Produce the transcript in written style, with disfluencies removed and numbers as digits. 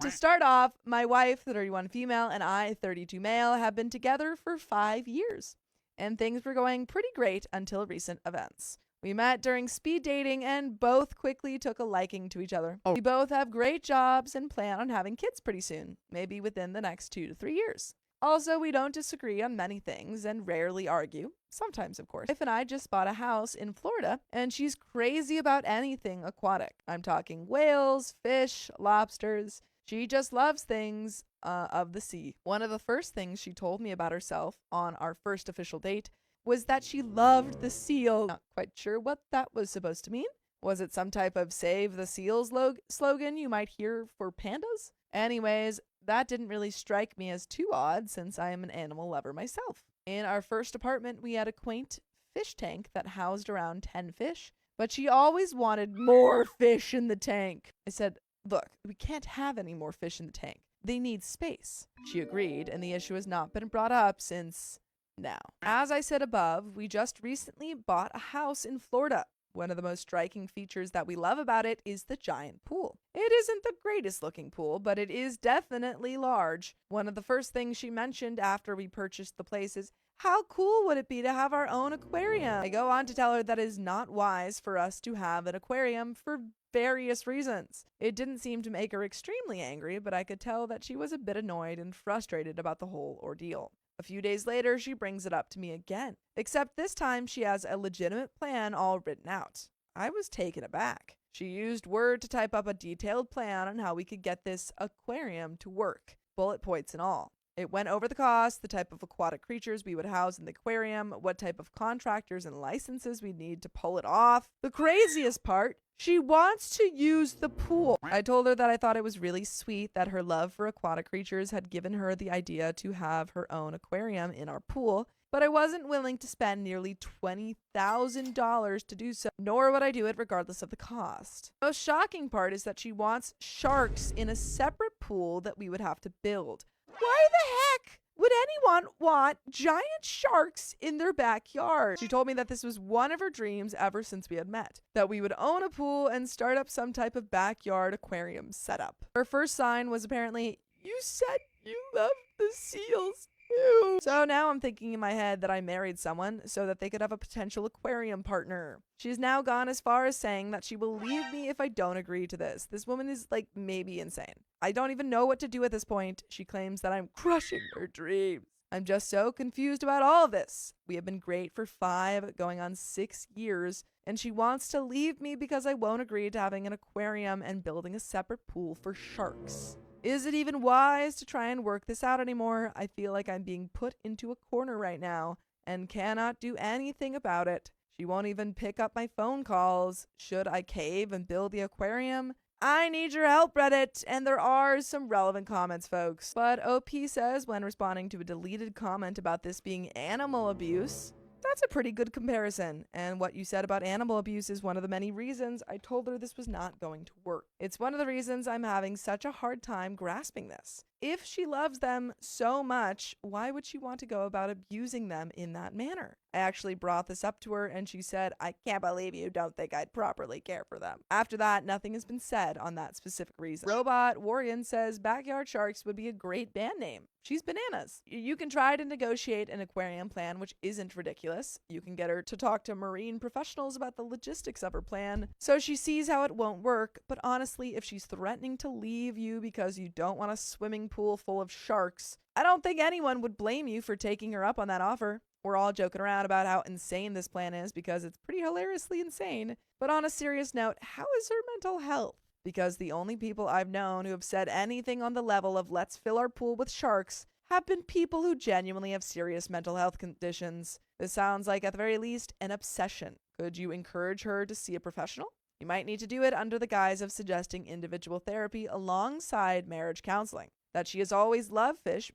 To start off, my wife, 31 female, and I, 32 male, have been together for 5 years. And things were going pretty great until recent events. We met during speed dating and both quickly took a liking to each other. We both have great jobs and plan on having kids pretty soon, maybe within the next 2 to 3 years. Also, we don't disagree on many things and rarely argue. Sometimes, of course. My wife and I just bought a house in Florida, and she's crazy about anything aquatic. I'm talking whales, fish, lobsters. She just loves things of the sea. One of the first things she told me about herself on our first official date was that she loved the seal. Not quite sure what that was supposed to mean. Was it some type of save the seals slogan you might hear for pandas? Anyways, that didn't really strike me as too odd since I am an animal lover myself. In our first apartment, we had a quaint fish tank that housed around 10 fish, but she always wanted more fish in the tank. I said, "Look, we can't have any more fish in the tank. They need space." She agreed, and the issue has not been brought up since now. As I said above, we just recently bought a house in Florida. One of the most striking features that we love about it is the giant pool. It isn't the greatest looking pool, but it is definitely large. One of the first things she mentioned after we purchased the place is, how cool would it be to have our own aquarium? I go on to tell her that it is not wise for us to have an aquarium for various reasons. It didn't seem to make her extremely angry, but I could tell that she was a bit annoyed and frustrated about the whole ordeal. A few days later, she brings it up to me again, except this time she has a legitimate plan all written out. I was taken aback. She used Word to type up a detailed plan on how we could get this aquarium to work, bullet points and all. It went over the cost, the type of aquatic creatures we would house in the aquarium, what type of contractors and licenses we'd need to pull it off. The craziest part, she wants to use the pool. I told her that I thought it was really sweet that her love for aquatic creatures had given her the idea to have her own aquarium in our pool, but I wasn't willing to spend nearly $20,000 to do so, nor would I do it regardless of the cost. The most shocking part is that she wants sharks in a separate pool that we would have to build. Why the heck would anyone want giant sharks in their backyard? She told me that this was one of her dreams ever since we had met, that we would own a pool and start up some type of backyard aquarium setup. Her first sign was apparently, "You said you love the seals too." So now I'm thinking in my head that I married someone so that they could have a potential aquarium partner. She's now gone as far as saying that she will leave me if I don't agree to this. This woman is maybe insane. I don't even know what to do at this point. She claims that I'm crushing her dreams. I'm just so confused about all of this. We have been great for 5, going on 6 years, and she wants to leave me because I won't agree to having an aquarium and building a separate pool for sharks. Is it even wise to try and work this out anymore? I feel like I'm being put into a corner right now and cannot do anything about it. She won't even pick up my phone calls. Should I cave and build the aquarium? I need your help, Reddit, and there are some relevant comments, folks. But OP says, when responding to a deleted comment about this being animal abuse, that's a pretty good comparison. And what you said about animal abuse is one of the many reasons I told her this was not going to work. It's one of the reasons I'm having such a hard time grasping this. If she loves them so much, why would she want to go about abusing them in that manner? I actually brought this up to her and she said, "I can't believe you don't think I'd properly care for them." After that, nothing has been said on that specific reason. Robot Warrior says Backyard Sharks would be a great band name. She's bananas. You can try to negotiate an aquarium plan, which isn't ridiculous. You can get her to talk to marine professionals about the logistics of her plan, so she sees how it won't work. But honestly, if she's threatening to leave you because you don't want a swimming pool full of sharks, I don't think anyone would blame you for taking her up on that offer. We're all joking around about how insane this plan is because it's pretty hilariously insane. But on a serious note, how is her mental health? Because the only people I've known who have said anything on the level of "let's fill our pool with sharks" have been people who genuinely have serious mental health conditions. This sounds like, at the very least, an obsession. Could you encourage her to see a professional? You might need to do it under the guise of suggesting individual therapy alongside marriage counseling. That she has always loved fish,